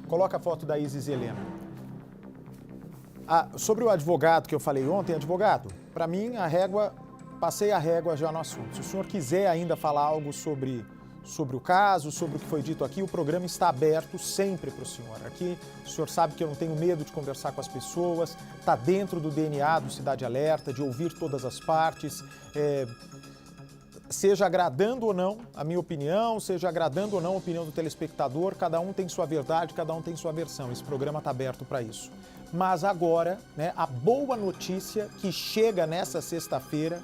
Coloca a foto da Isis Helena. Sobre o advogado que eu falei ontem, advogado, para mim passei a régua já no assunto. Se o senhor quiser ainda falar algo sobre o caso, sobre o que foi dito aqui, o programa está aberto sempre para o senhor. Aqui o senhor sabe que eu não tenho medo de conversar com as pessoas, está dentro do DNA do Cidade Alerta, de ouvir todas as partes, seja agradando ou não a minha opinião, seja agradando ou não a opinião do telespectador, cada um tem sua verdade, cada um tem sua versão. Esse programa está aberto para isso. Mas agora, a boa notícia que chega nessa sexta-feira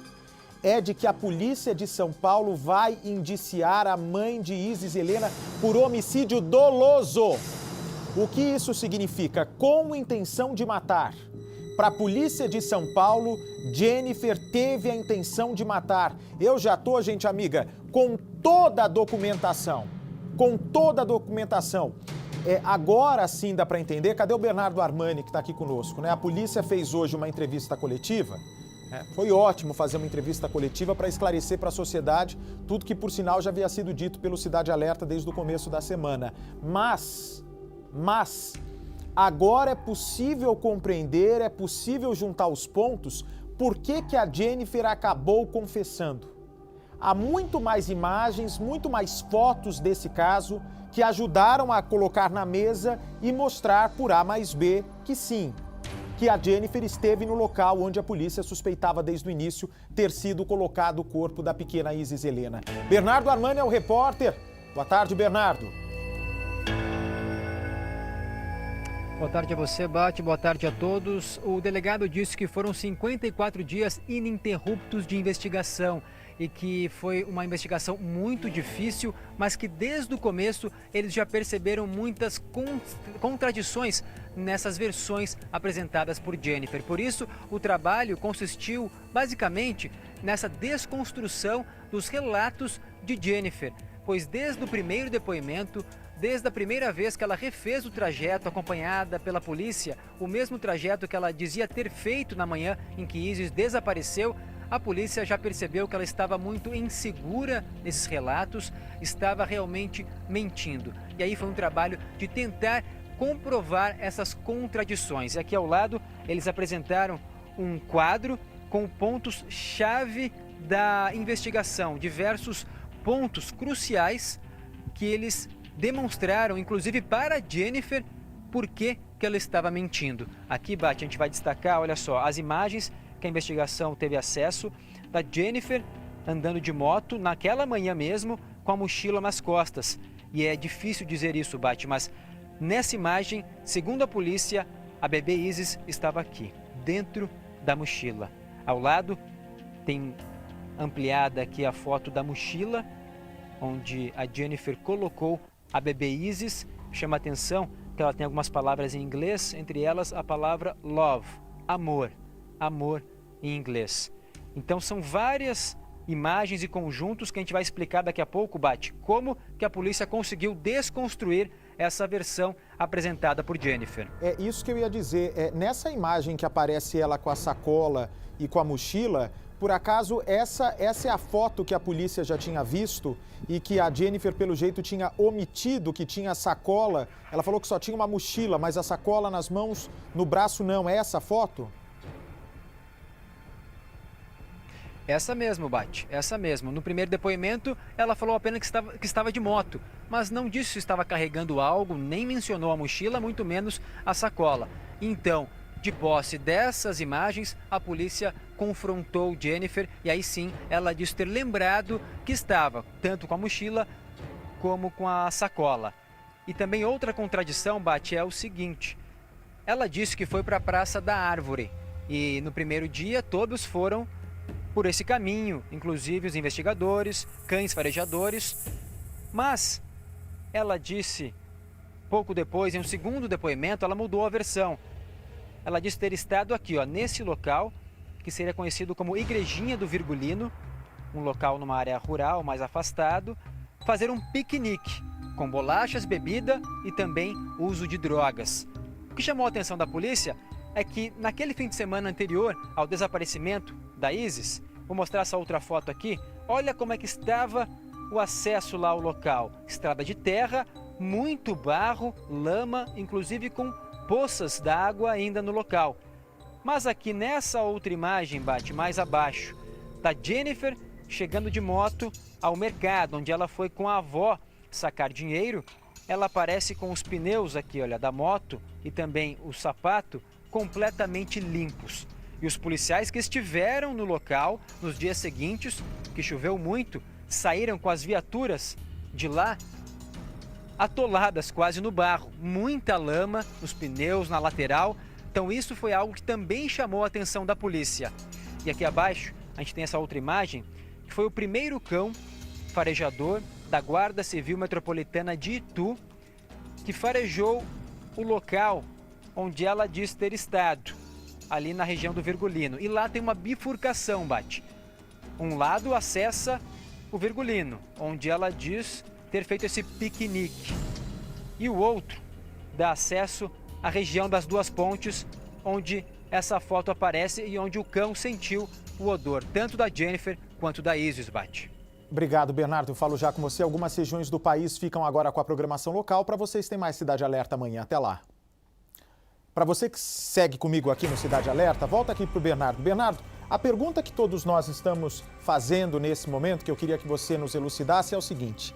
é de que a polícia de São Paulo vai indiciar a mãe de Isis Helena por homicídio doloso. O que isso significa? Com intenção de matar. Para a polícia de São Paulo, Jennifer teve a intenção de matar. Eu já estou, gente amiga, com toda a documentação. Com toda a documentação. Agora sim dá para entender. Cadê o Bernardo Armani, que está aqui conosco? A polícia fez hoje uma entrevista coletiva. Foi ótimo fazer uma entrevista coletiva para esclarecer para a sociedade tudo que, por sinal, já havia sido dito pelo Cidade Alerta desde o começo da semana. Mas agora é possível compreender, é possível juntar os pontos por que a Jennifer acabou confessando. Há muito mais imagens, muito mais fotos desse caso que ajudaram a colocar na mesa e mostrar por A mais B que sim, que a Jennifer esteve no local onde a polícia suspeitava desde o início ter sido colocado o corpo da pequena Isis Helena. Bernardo Armani é o repórter. Boa tarde, Bernardo. Boa tarde a você, Bate. Boa tarde a todos. O delegado disse que foram 54 dias ininterruptos de investigação e que foi uma investigação muito difícil, mas que desde o começo eles já perceberam muitas contradições nessas versões apresentadas por Jennifer. Por isso, o trabalho consistiu basicamente nessa desconstrução dos relatos de Jennifer, pois desde o primeiro depoimento, desde a primeira vez que ela refez o trajeto acompanhada pela polícia, o mesmo trajeto que ela dizia ter feito na manhã em que Isis desapareceu, a polícia já percebeu que ela estava muito insegura nesses relatos, estava realmente mentindo. E aí foi um trabalho de tentar comprovar essas contradições. E aqui ao lado eles apresentaram um quadro com pontos-chave da investigação, diversos pontos cruciais que eles demonstraram, inclusive para Jennifer, por que ela estava mentindo. Aqui, Bate, a gente vai destacar, olha só, as imagens que a investigação teve acesso da Jennifer andando de moto naquela manhã mesmo com a mochila nas costas. E é difícil dizer isso, Bate, mas nessa imagem, segundo a polícia, a bebê Isis estava aqui, dentro da mochila. Ao lado tem ampliada aqui a foto da mochila, onde a Jennifer colocou a bebê Isis. Chama a atenção que ela tem algumas palavras em inglês, entre elas a palavra love, amor, amor em inglês. Então são várias imagens e conjuntos que a gente vai explicar daqui a pouco, Bate, como que a polícia conseguiu desconstruir essa versão apresentada por Jennifer. É isso que eu ia dizer. Nessa imagem que aparece ela com a sacola e com a mochila, por acaso essa é a foto que a polícia já tinha visto e que a Jennifer, pelo jeito, tinha omitido, que tinha a sacola. Ela falou que só tinha uma mochila, mas a sacola nas mãos, no braço não. É essa foto? Essa mesmo, Bate, essa mesmo. No primeiro depoimento, ela falou apenas que estava de moto, mas não disse se estava carregando algo, nem mencionou a mochila, muito menos a sacola. Então, de posse dessas imagens, a polícia confrontou Jennifer e aí sim ela disse ter lembrado que estava tanto com a mochila como com a sacola. E também outra contradição, Bate, é o seguinte: ela disse que foi para a Praça da Árvore e no primeiro dia todos foram por esse caminho, inclusive os investigadores, cães farejadores, mas ela disse, pouco depois, em um segundo depoimento, ela mudou a versão. Ela disse ter estado aqui, nesse local, que seria conhecido como Igrejinha do Virgulino, um local numa área rural mais afastado, fazer um piquenique, com bolachas, bebida e também uso de drogas. O que chamou a atenção da polícia é que naquele fim de semana anterior ao desaparecimento da Isis, vou mostrar essa outra foto aqui, olha como é que estava o acesso lá ao local. Estrada de terra, muito barro, lama, inclusive com poças d'água ainda no local. Mas aqui nessa outra imagem, Bate, mais abaixo, tá Jennifer chegando de moto ao mercado, onde ela foi com a avó sacar dinheiro. Ela aparece com os pneus aqui, olha, da moto e também o sapato completamente limpos. E os policiais que estiveram no local nos dias seguintes, que choveu muito, saíram com as viaturas de lá atoladas quase no barro, muita lama nos pneus, na lateral. Então isso foi algo que também chamou a atenção da polícia. E aqui abaixo a gente tem essa outra imagem, que foi o primeiro cão farejador da Guarda Civil Metropolitana de Itu, que farejou o local onde ela diz ter estado, ali na região do Virgulino. E lá tem uma bifurcação, Bate. Um lado acessa o Virgulino, onde ela diz ter feito esse piquenique. E o outro dá acesso à região das duas pontes, onde essa foto aparece e onde o cão sentiu o odor, tanto da Jennifer quanto da Isis, Bate. Obrigado, Bernardo. Eu falo já com você. Algumas regiões do país ficam agora com a programação local. Para vocês tem mais Cidade Alerta amanhã. Até lá. Para você que segue comigo aqui no Cidade Alerta, volta aqui para o Bernardo. Bernardo, a pergunta que todos nós estamos fazendo nesse momento, que eu queria que você nos elucidasse, é o seguinte.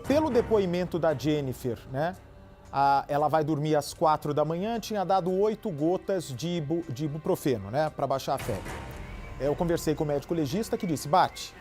Pelo depoimento da Jennifer, né? Ela vai dormir às 4 da manhã, tinha dado 8 gotas de ibuprofeno, né? Para baixar a febre. Eu conversei com o médico legista que disse, Bate,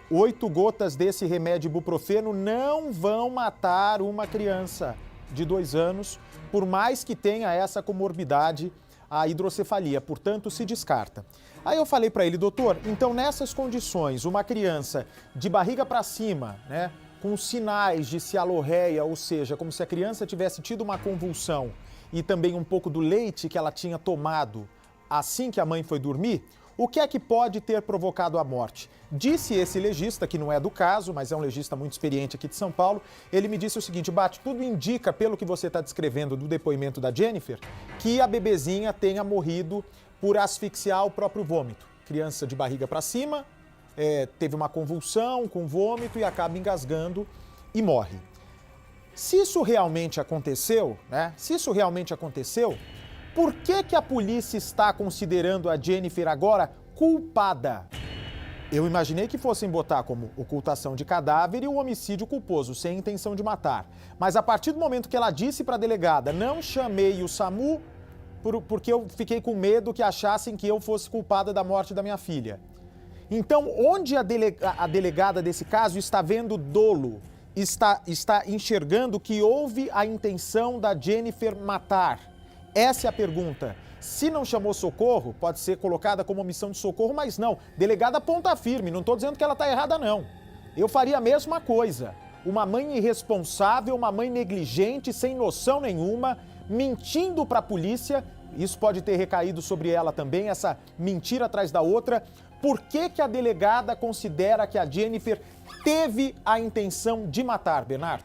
8 gotas desse remédio ibuprofeno não vão matar uma criança de 2 anos, por mais que tenha essa comorbidade, a hidrocefalia, portanto se descarta. Aí eu falei para ele, doutor, então nessas condições, uma criança de barriga para cima, né, com sinais de cialorreia, ou seja, como se a criança tivesse tido uma convulsão e também um pouco do leite que ela tinha tomado assim que a mãe foi dormir, o que é que pode ter provocado a morte? Disse esse legista, que não é do caso, mas é um legista muito experiente aqui de São Paulo, ele me disse o seguinte, Bate, tudo indica, pelo que você está descrevendo do depoimento da Jennifer, que a bebezinha tenha morrido por asfixiar o próprio vômito. Criança de barriga para cima, teve uma convulsão com vômito e acaba engasgando e morre. Se isso realmente aconteceu, né? Se isso realmente aconteceu, por que a polícia está considerando a Jennifer agora culpada? Eu imaginei que fossem botar como ocultação de cadáver e o homicídio culposo, sem intenção de matar. Mas a partir do momento que ela disse para a delegada, não chamei o SAMU porque eu fiquei com medo que achassem que eu fosse culpada da morte da minha filha. Então, onde a delegada desse caso está vendo dolo, está enxergando que houve a intenção da Jennifer matar? Essa é a pergunta. Se não chamou socorro, pode ser colocada como omissão de socorro, mas não. Delegada ponta firme, não estou dizendo que ela está errada, não. Eu faria a mesma coisa. Uma mãe irresponsável, uma mãe negligente, sem noção nenhuma, mentindo para a polícia. Isso pode ter recaído sobre ela também, essa mentira atrás da outra. Por que a delegada considera que a Jennifer teve a intenção de matar, Bernardo?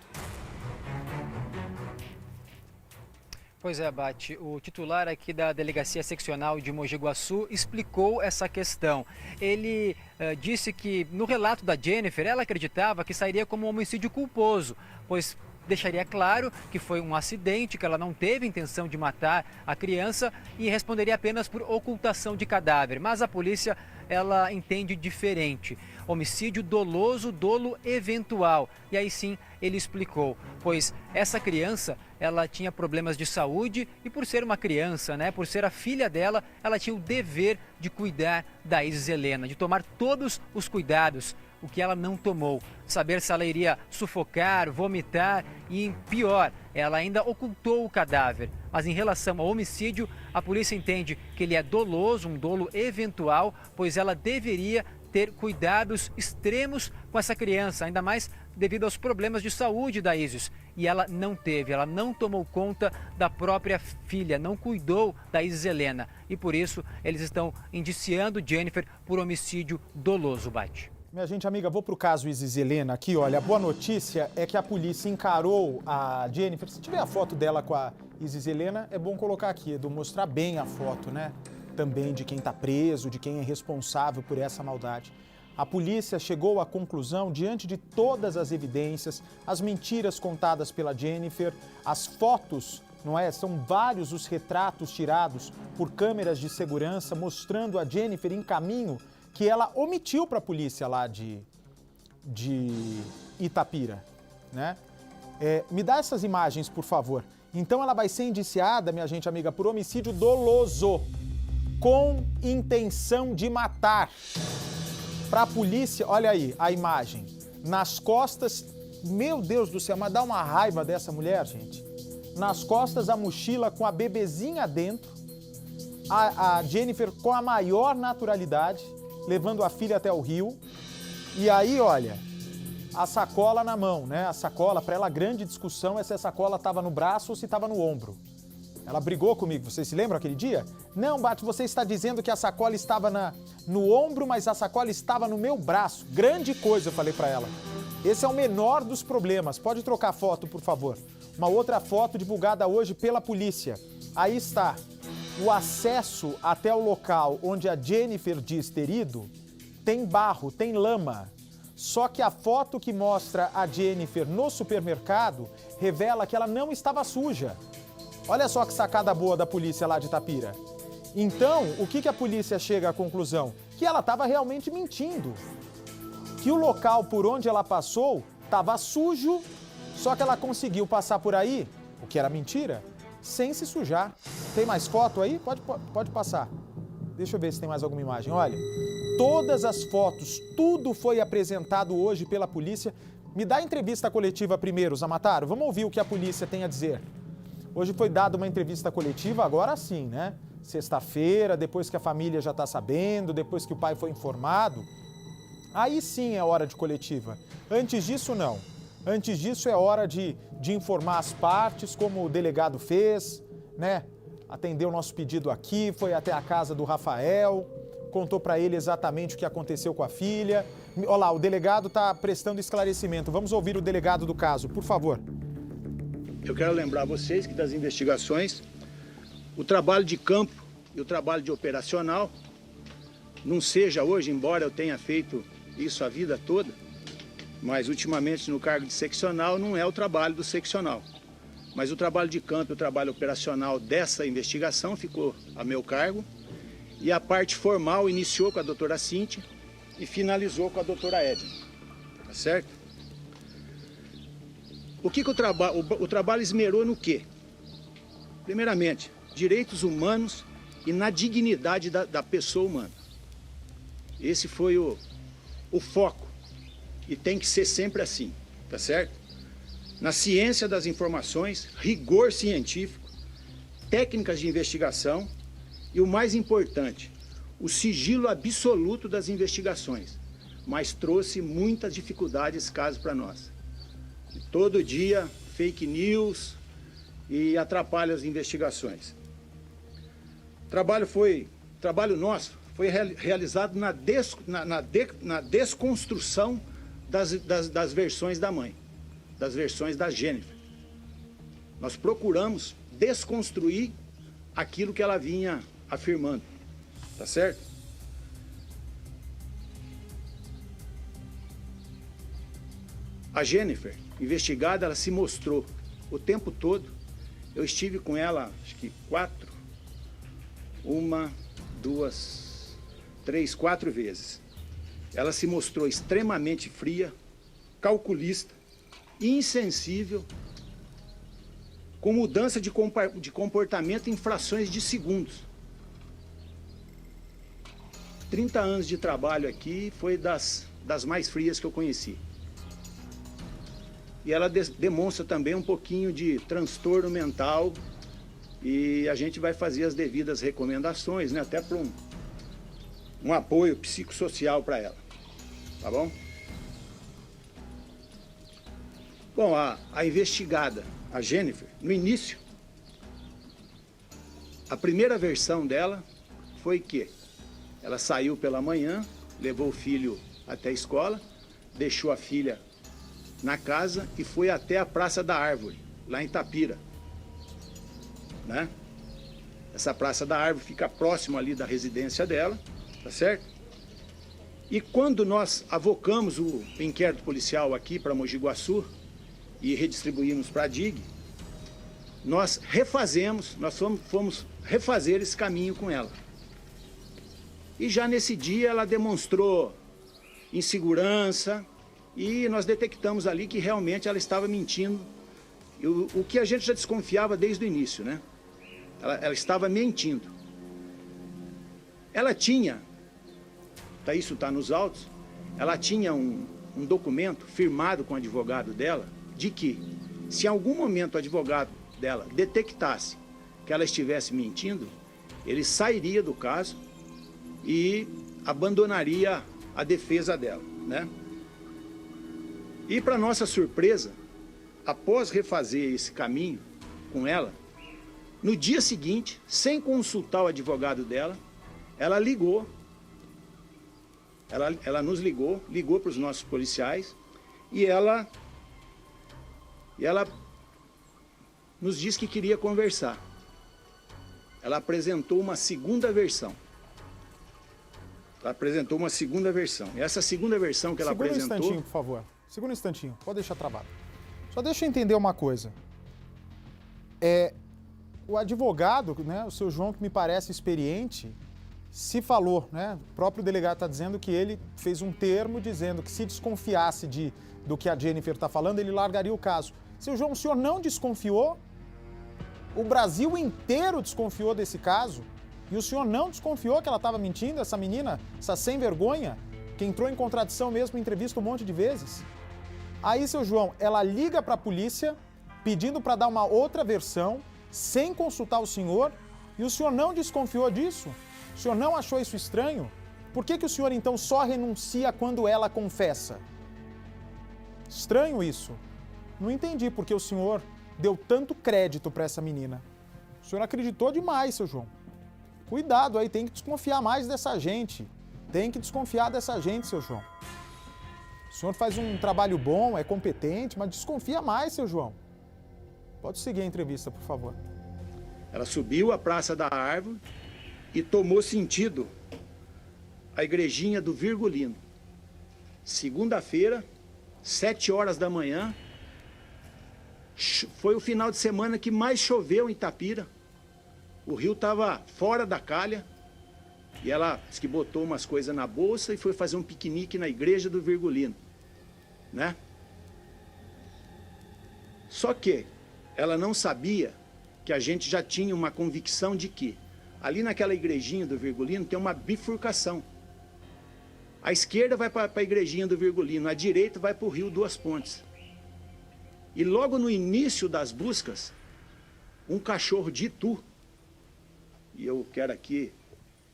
Pois é, Bate, o titular aqui da Delegacia Seccional de Mogi Guaçu explicou essa questão. Ele disse que no relato da Jennifer, ela acreditava que sairia como um homicídio culposo, pois deixaria claro que foi um acidente, que ela não teve intenção de matar a criança e responderia apenas por ocultação de cadáver. Mas a polícia, ela entende diferente. Homicídio doloso, dolo eventual. E aí sim, ele explicou, pois essa criança, ela tinha problemas de saúde e por ser uma criança, né, por ser a filha dela, ela tinha o dever de cuidar da Isis Helena, de tomar todos os cuidados, o que ela não tomou. Saber se ela iria sufocar, vomitar e, pior, ela ainda ocultou o cadáver. Mas em relação ao homicídio, a polícia entende que ele é doloso, um dolo eventual, pois ela deveria ter cuidados extremos com essa criança, ainda mais devido aos problemas de saúde da Isis. E ela não teve, ela não tomou conta da própria filha, não cuidou da Isis Helena. E por isso eles estão indiciando Jennifer por homicídio doloso, Bate. Minha gente amiga, vou para o caso Isis Helena aqui, olha, a boa notícia é que a polícia encarou a Jennifer. Se tiver a foto dela com a Isis Helena, é bom colocar aqui, Edu, mostrar bem a foto, né? Também de quem está preso, de quem é responsável por essa maldade. A polícia chegou à conclusão, diante de todas as evidências, as mentiras contadas pela Jennifer, as fotos, não é? São vários os retratos tirados por câmeras de segurança mostrando a Jennifer em caminho que ela omitiu para a polícia lá de Itapira, né? Me dá essas imagens, por favor. Então ela vai ser indiciada, minha gente amiga, por homicídio doloso, com intenção de matar. Para a polícia, olha aí a imagem, nas costas, meu Deus do céu, mas dá uma raiva dessa mulher, gente. Nas costas a mochila com a bebezinha dentro, a Jennifer com a maior naturalidade, levando a filha até o rio, e aí, olha, a sacola na mão, né? A sacola, para ela, a grande discussão é se a sacola estava no braço ou se estava no ombro. Ela brigou comigo, vocês se lembram aquele dia? Não, Bate, você está dizendo que a sacola estava no ombro, mas a sacola estava no meu braço. Grande coisa, eu falei para ela. Esse é o menor dos problemas. Pode trocar a foto, por favor. Uma outra foto divulgada hoje pela polícia. Aí está. O acesso até o local onde a Jennifer diz ter ido tem barro, tem lama. Só que a foto que mostra a Jennifer no supermercado revela que ela não estava suja. Olha só que sacada boa da polícia lá de Itapira. Então, o que a polícia chega à conclusão? Que ela estava realmente mentindo. Que o local por onde ela passou estava sujo, só que ela conseguiu passar por aí, o que era mentira, sem se sujar. Tem mais foto aí? Pode passar. Deixa eu ver se tem mais alguma imagem. Olha, todas as fotos, tudo foi apresentado hoje pela polícia. Me dá a entrevista coletiva primeiro, Zamataro. Vamos ouvir o que a polícia tem a dizer. Hoje foi dada uma entrevista coletiva, agora sim, né? Sexta-feira, depois que a família já está sabendo, depois que o pai foi informado. Aí sim é hora de coletiva. Antes disso, não. Antes disso é hora de informar as partes, como o delegado fez, né? Atendeu o nosso pedido aqui, foi até a casa do Rafael, contou para ele exatamente o que aconteceu com a filha. Olha lá, o delegado está prestando esclarecimento. Vamos ouvir o delegado do caso, por favor. Eu quero lembrar vocês que das investigações, o trabalho de campo e o trabalho de operacional não seja hoje, embora eu tenha feito isso a vida toda, mas ultimamente no cargo de seccional não é o trabalho do seccional. Mas o trabalho de campo e o trabalho operacional dessa investigação ficou a meu cargo e a parte formal iniciou com a doutora Cíntia e finalizou com a doutora Edna, tá certo? O que o trabalho esmerou no quê? Primeiramente, direitos humanos e na dignidade da pessoa humana. Esse foi o foco e tem que ser sempre assim, tá certo? Na ciência das informações, rigor científico, técnicas de investigação e o mais importante, o sigilo absoluto das investigações, mas trouxe muitas dificuldades caso para nós. Todo dia, fake news e atrapalha as investigações. Trabalho nosso foi realizado na desconstrução das versões da mãe, das versões da Jennifer. Nós procuramos desconstruir aquilo que ela vinha afirmando, tá certo? A Jennifer, investigada, ela se mostrou o tempo todo. Eu estive com ela, acho que 4 vezes. Ela se mostrou extremamente fria, calculista, insensível, com mudança de comportamento em frações de segundos. 30 anos de trabalho aqui foi das mais frias que eu conheci. E ela demonstra também um pouquinho de transtorno mental e a gente vai fazer as devidas recomendações, né? Até para um apoio psicossocial para ela, tá bom? Bom, a investigada, a Jennifer, no início, a primeira versão dela foi que ela saiu pela manhã, levou o filho até a escola, deixou a filha na casa e foi até a Praça da Árvore, lá em Itapira, né? Essa Praça da Árvore fica próximo ali da residência dela, tá certo? E quando nós avocamos o inquérito policial aqui para Mogi Guaçu e redistribuímos para a DIG, nós fomos refazer esse caminho com ela. E já nesse dia ela demonstrou insegurança e nós detectamos ali que realmente ela estava mentindo. O que a gente já desconfiava desde o início, né? Ela estava mentindo. Ela tinha, isso está nos autos, ela tinha um documento firmado com o advogado dela de que, se em algum momento o advogado dela detectasse que ela estivesse mentindo, ele sairia do caso e abandonaria a defesa dela, né? E para nossa surpresa, após refazer esse caminho com ela, no dia seguinte, sem consultar o advogado dela, ela ligou, ela nos ligou para os nossos policiais e ela nos disse que queria conversar. Ela apresentou uma segunda versão. E essa segunda versão que ela apresentou... Segura um instantinho, por favor. Segura um instantinho. Pode deixar travado. Só deixa eu entender uma coisa. O advogado, né, o seu João, que me parece experiente, se falou, né? O próprio delegado está dizendo que ele fez um termo dizendo que se desconfiasse do que a Jennifer está falando, ele largaria o caso. Seu João, o senhor não desconfiou? O Brasil inteiro desconfiou desse caso? E o senhor não desconfiou que ela estava mentindo, essa menina, essa sem vergonha, que entrou em contradição mesmo em entrevista um monte de vezes? Aí, seu João, ela liga para a polícia pedindo para dar uma outra versão, sem consultar o senhor, e o senhor não desconfiou disso? O senhor não achou isso estranho? Por que o senhor, então, só renuncia quando ela confessa? Estranho isso. Não entendi porque o senhor deu tanto crédito para essa menina. O senhor acreditou demais, seu João. Cuidado aí, tem que desconfiar mais dessa gente. Tem que desconfiar dessa gente, seu João. O senhor faz um trabalho bom, é competente, mas desconfia mais, seu João. Pode seguir a entrevista, por favor. Ela subiu a Praça da Árvore e tomou sentido a igrejinha do Virgulino. Segunda-feira, 7 horas da manhã, foi o final de semana que mais choveu em Itapira. O rio estava fora da calha e ela disse que botou umas coisas na bolsa e foi fazer um piquenique na igreja do Virgulino, né? Só que ela não sabia que a gente já tinha uma convicção de que ali naquela igrejinha do Virgulino tem uma bifurcação. A esquerda vai para a igrejinha do Virgulino, a direita vai para o Rio Duas Pontes. E logo no início das buscas, um cachorro de Itu, e eu quero aqui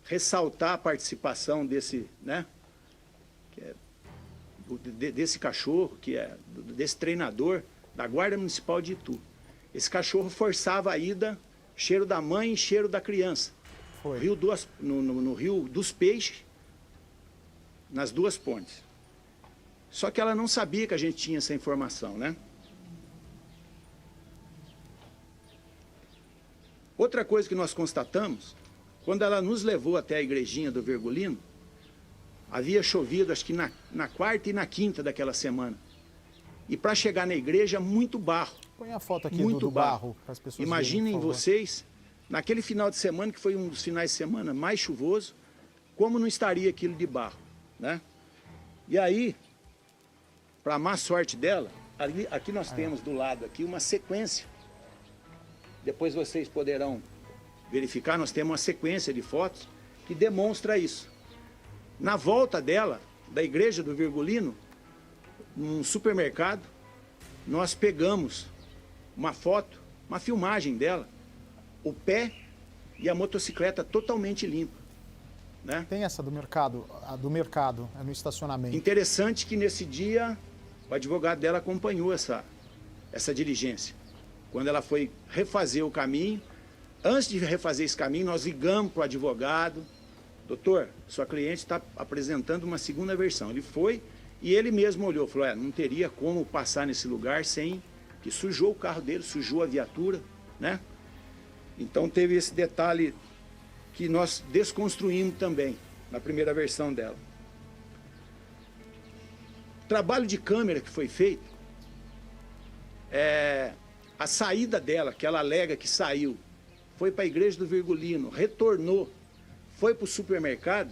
ressaltar a participação desse, né, desse cachorro, desse treinador da Guarda Municipal de Itu. Esse cachorro forçava a ida, cheiro da mãe e cheiro da criança. Foi. No Rio dos Peixes, nas Duas Pontes. Só que ela não sabia que a gente tinha essa informação, né? Outra coisa que nós constatamos, quando ela nos levou até a igrejinha do Virgulino, havia chovido acho que na quarta e na quinta daquela semana. E para chegar na igreja, muito barro. Põe a foto aqui muito do barro para as pessoas Imaginem verem, por favor. vocês, naquele final de semana, que foi um dos finais de semana mais chuvoso, como não estaria aquilo de barro, né? E aí, para má sorte dela, aqui nós temos do lado aqui uma sequência. Depois vocês poderão verificar, nós temos uma sequência de fotos que demonstra isso. Na volta dela, da igreja do Virgulino, num supermercado, nós pegamos uma foto, uma filmagem dela, o pé e a motocicleta totalmente limpa, né? Tem essa do mercado, é no estacionamento. Interessante que nesse dia o advogado dela acompanhou essa diligência. Quando ela foi refazer o caminho, antes de refazer esse caminho, nós ligamos para o advogado. Doutor, sua cliente está apresentando uma segunda versão. Ele foi e ele mesmo olhou, falou, não teria como passar nesse lugar sem que sujou o carro dele, sujou a viatura, né? Então teve esse detalhe que nós desconstruímos também na primeira versão dela. trabalho de câmera que foi feito, a saída dela, que ela alega que saiu, foi para a igreja do Virgulino, retornou, foi para o supermercado,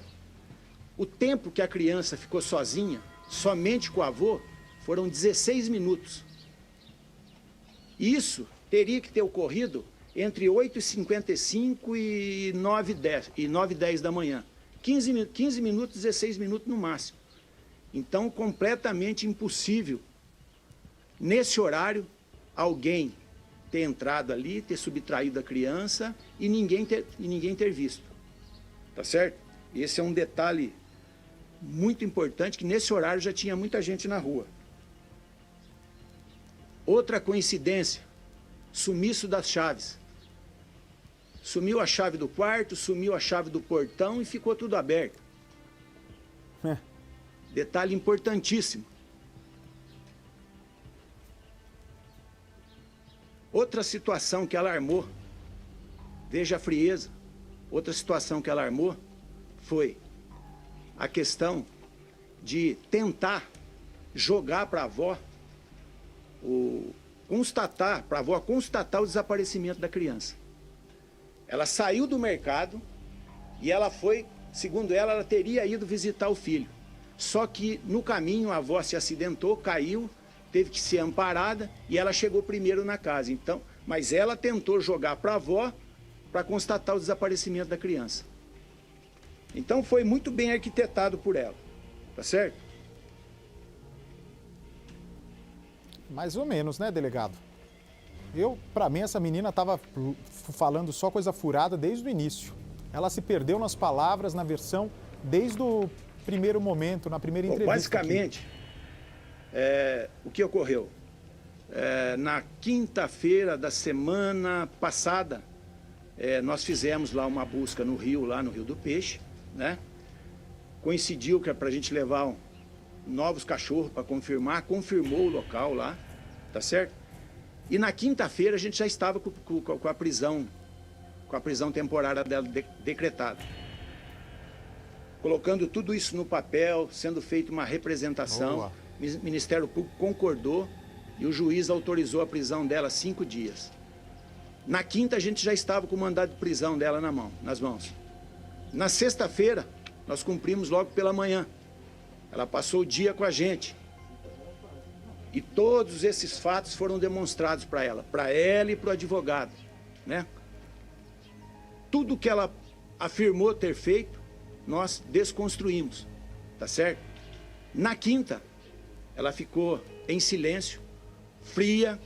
o tempo que a criança ficou sozinha, somente com o avô, foram 16 minutos. Isso teria que ter ocorrido entre 8h55 e 9h10 da manhã. 15 minutos, 16 minutos no máximo. Então, completamente impossível, nesse horário, alguém ter entrado ali, ter subtraído a criança e ninguém ter visto. Tá certo? Esse é um detalhe muito importante, que nesse horário já tinha muita gente na rua. Outra coincidência, sumiço das chaves. Sumiu a chave do quarto, sumiu a chave do portão e ficou tudo aberto. Detalhe importantíssimo. Outra situação que alarmou, veja a frieza, outra situação que alarmou foi a questão de tentar jogar para a avó, para a avó constatar o desaparecimento da criança. Ela saiu do mercado e ela foi, segundo ela teria ido visitar o filho. Só que no caminho a avó se acidentou, caiu, teve que ser amparada e ela chegou primeiro na casa. Então, mas ela tentou jogar para a avó para constatar o desaparecimento da criança. Então foi muito bem arquitetado por ela, tá certo? Mais ou menos, né, delegado? Para mim, essa menina estava falando só coisa furada desde o início. Ela se perdeu nas palavras, na versão, desde o primeiro momento, na primeira entrevista. Basicamente, o que ocorreu? Na quinta-feira da semana passada, nós fizemos lá uma busca no Rio do Peixe, né? Coincidiu que é para a gente levar novos cachorros para confirmar, confirmou o local lá, tá certo? E na quinta-feira a gente já estava com a prisão temporária dela decretada. Colocando tudo isso no papel, sendo feita uma representação, Boa. O Ministério Público concordou e o juiz autorizou a prisão dela 5 dias. Na quinta a gente já estava com o mandado de prisão dela nas mãos. Na sexta-feira nós cumprimos logo pela manhã. Ela passou o dia com a gente. E todos esses fatos foram demonstrados para ela e para o advogado, né? Tudo que ela afirmou ter feito, nós desconstruímos, tá certo? Na quinta, ela ficou em silêncio, fria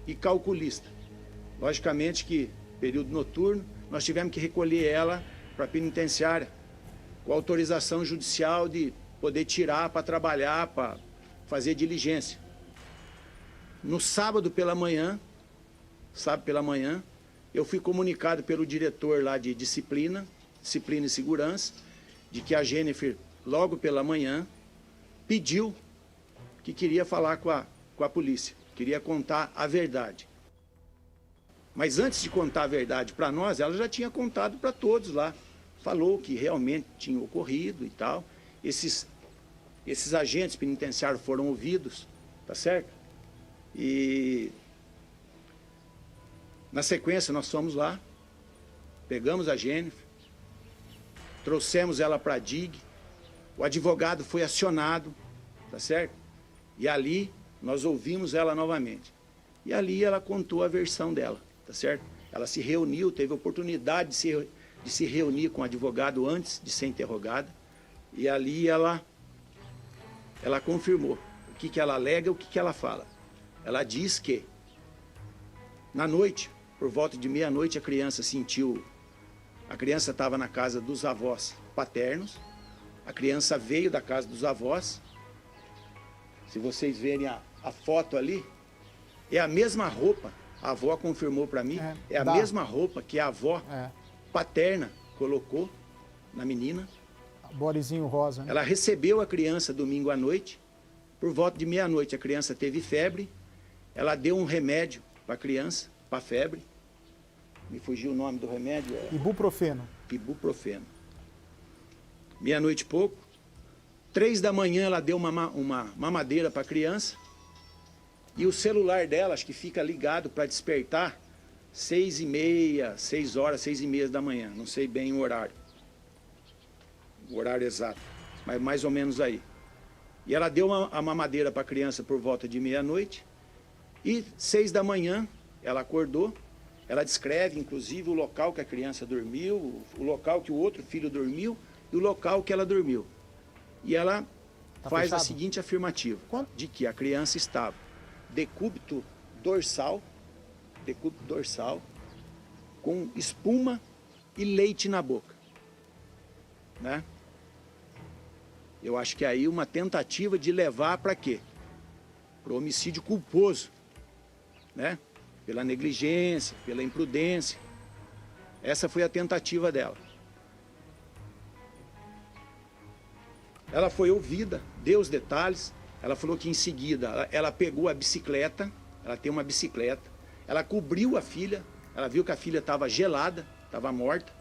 e calculista. Logicamente que, período noturno, nós tivemos que recolher ela para a penitenciária, com autorização judicial de poder tirar para trabalhar, para fazer diligência. No sábado pela manhã, eu fui comunicado pelo diretor lá de disciplina e segurança, de que a Jennifer, logo pela manhã, pediu que queria falar com a polícia, queria contar a verdade. Mas antes de contar a verdade para nós, ela já tinha contado para todos lá. Falou que realmente tinha ocorrido e tal. Esses agentes penitenciários foram ouvidos, tá certo? E na sequência nós fomos lá, pegamos a Jennifer, trouxemos ela para a DIG, o advogado foi acionado, tá certo? E ali nós ouvimos ela novamente. E ali ela contou a versão dela, tá certo? Ela se reuniu, teve a oportunidade de se reunir com o advogado antes de ser interrogada. E ali ela confirmou o que ela alega e o que ela fala. Ela diz que, na noite, por volta de meia-noite, a criança estava na casa dos avós paternos, a criança veio da casa dos avós. Se vocês verem a foto ali, é a mesma roupa, a avó confirmou para mim, é a mesma roupa que a avó paterna colocou na menina. Borezinho rosa, né? Ela recebeu a criança domingo à noite, por volta de meia-noite a criança teve febre, ela deu um remédio para a criança, para a febre, me fugiu o nome do remédio. Ibuprofeno. Ibuprofeno. Meia-noite e pouco, 3 da manhã ela deu uma mamadeira para a criança. E o celular dela, acho que fica ligado para despertar 6h30, 6 horas, 6h30 da manhã. Não sei bem o horário exato, mas mais ou menos aí. E ela deu a mamadeira para a criança por volta de meia-noite. E 6 da manhã ela acordou. Ela descreve, inclusive, o local que a criança dormiu, o local que o outro filho dormiu e o local que ela dormiu. E ela faz fechado? a seguinte afirmativa, de que a criança estava decúbito dorsal, com espuma e leite na boca. Né? Eu acho que aí uma tentativa de levar para quê? Para o homicídio culposo, né? Pela negligência, pela imprudência. Essa foi a tentativa dela. Ela foi ouvida, deu os detalhes. Ela falou que em seguida ela pegou a bicicleta, ela tem uma bicicleta, ela cobriu a filha, ela viu que a filha estava gelada, estava morta.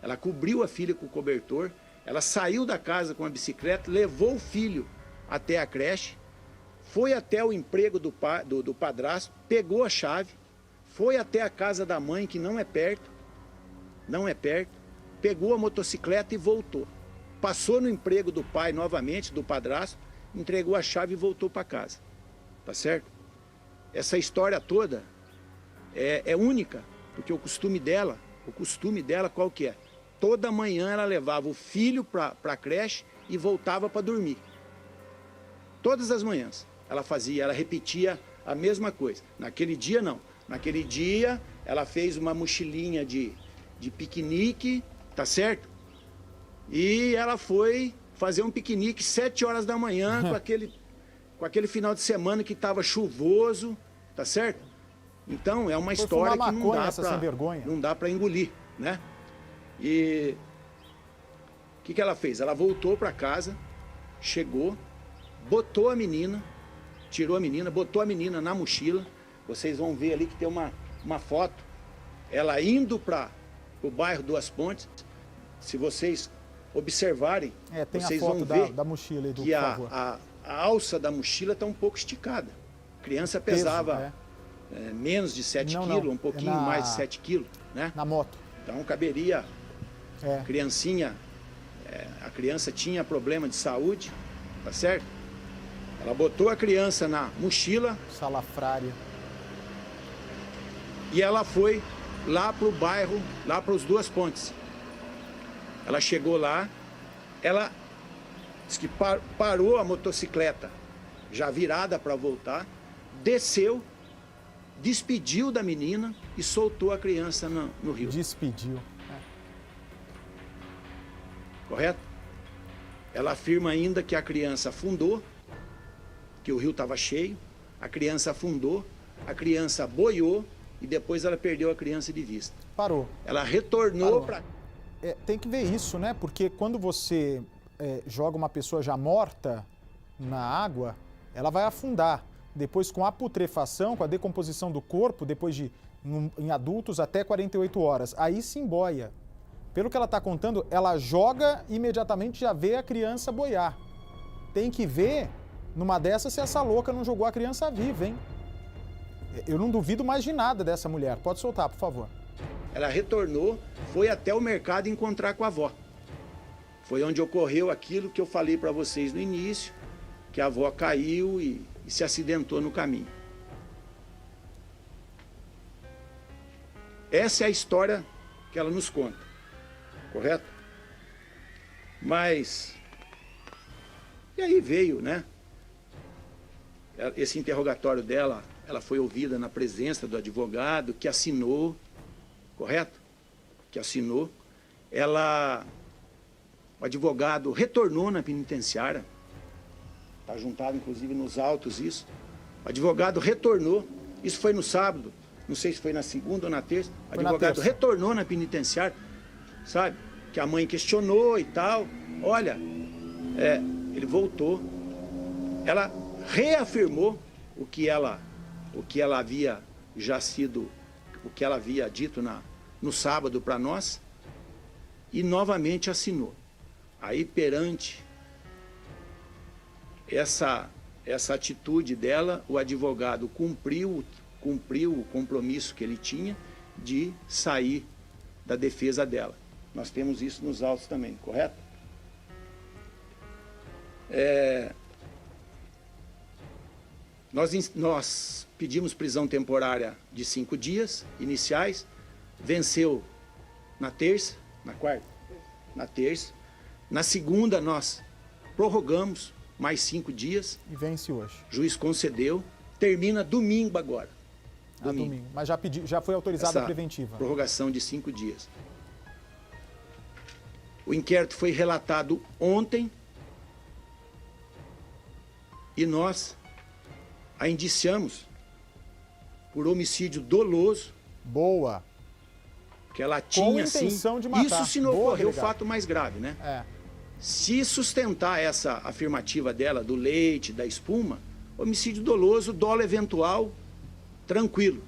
Ela cobriu a filha com o cobertor, ela saiu da casa com a bicicleta, levou o filho até a creche, foi até o emprego do padrasto, pegou a chave, foi até a casa da mãe, que não é perto, pegou a motocicleta e voltou. Passou no emprego do pai novamente, do padrasto, entregou a chave e voltou para casa. Tá certo? Essa história toda é única, porque o costume dela qual que é? Toda manhã ela levava o filho para a creche e voltava para dormir. Todas as manhãs ela repetia a mesma coisa. Naquele dia não. Naquele dia ela fez uma mochilinha de piquenique, tá certo? E ela foi fazer um piquenique 7 horas da manhã com aquele final de semana que estava chuvoso, tá certo? Então é uma história que não dá para engolir, né? E o que ela fez? Ela voltou para casa, chegou, botou a menina, tirou a menina, botou a menina na mochila. Vocês vão ver ali que tem uma foto, ela indo para o bairro Duas Pontes. Se vocês observarem, tem vocês a foto vão ver da mochila, Edu, que por favor. a alça da mochila está um pouco esticada. A criança pesava menos de 7 quilos, um pouquinho mais de 7 quilos, né? Na moto. Então caberia, criancinha, a criança tinha problema de saúde, tá certo? Ela botou a criança na mochila. Salafrária. E ela foi lá para o bairro, lá para os Duas Pontes. Ela chegou lá, ela disse que parou a motocicleta, já virada para voltar, desceu, despediu da menina e soltou a criança no rio. Despediu. Correto? Ela afirma ainda que a criança afundou, que o rio estava cheio, a criança afundou, a criança boiou e depois ela perdeu a criança de vista. Parou. Ela retornou para... tem que ver isso, né? Porque quando você joga uma pessoa já morta na água, ela vai afundar. Depois, com a putrefação, com a decomposição do corpo, depois em adultos, até 48 horas. Aí sim boia. Pelo que ela está contando, ela joga e imediatamente já vê a criança boiar. Tem que ver, numa dessas, se essa louca não jogou a criança viva, hein? Eu não duvido mais de nada dessa mulher. Pode soltar, por favor. Ela retornou, foi até o mercado encontrar com a avó. Foi onde ocorreu aquilo que eu falei para vocês no início, que a avó caiu e se acidentou no caminho. Essa é a história que ela nos conta, correto? Mas, e aí veio, né? Esse interrogatório dela, ela foi ouvida na presença do advogado que assinou, correto? Que assinou. O advogado retornou na penitenciária, está juntado inclusive nos autos isso. O advogado retornou, isso foi no sábado, não sei se foi na segunda ou na terça. O advogado retornou na penitenciária, sabe? Que a mãe questionou e tal. Olha, ele voltou. Ela reafirmou o que ela havia já sido, o que ela havia dito no sábado para nós, e novamente assinou. Aí perante essa atitude dela, o advogado cumpriu o compromisso que ele tinha de sair da defesa dela. Nós temos isso nos autos também, correto? Nós pedimos prisão temporária de 5 dias iniciais, venceu na terça, na quarta? Na terça. Na segunda nós prorrogamos mais 5 dias. E vence hoje. O juiz concedeu, termina domingo agora. Domingo. Mas já foi autorizada a preventiva. Prorrogação de 5 dias. O inquérito foi relatado ontem e nós a indiciamos por homicídio doloso. Boa. Que ela tinha, com intenção sim, de matar. isso se não Boa, ocorrer o delegado. fato mais grave, né? É. Se sustentar essa afirmativa dela, do leite, da espuma, homicídio doloso, dolo eventual, tranquilo.